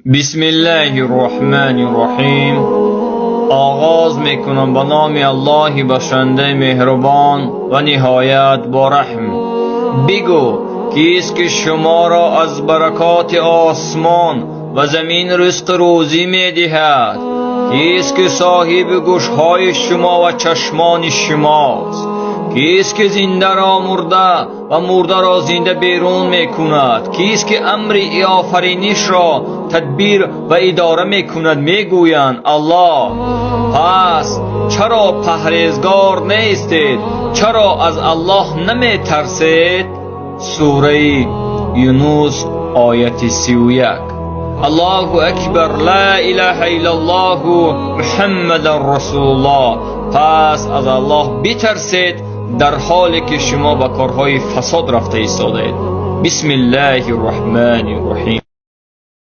بسم الله الرحمن الرحیم. آغاز میکنم به نام الله بخشنده مهربان و نهایت با رحم. بگو کیست که شما را از برکات آسمان و زمین رزق روزی میدهد؟ کیست که صاحب گوشهای شما و چشمان شماست؟ کیست که زنده را مرده و مرده را زنده بیرون میکند؟ کیست که امر آفرینش را تدبیر و اداره میکند؟ میگویند الله. پس چرا پرهیزگار نیستید؟ چرا از الله نمیترسید؟ سوره یونس آیت 31. الله اکبر، لا اله الا الله محمد رسول الله. پس از الله بترسید در حالی که شما به کارهای فساد رفته ایستادید. بسم الله الرحمن الرحیم.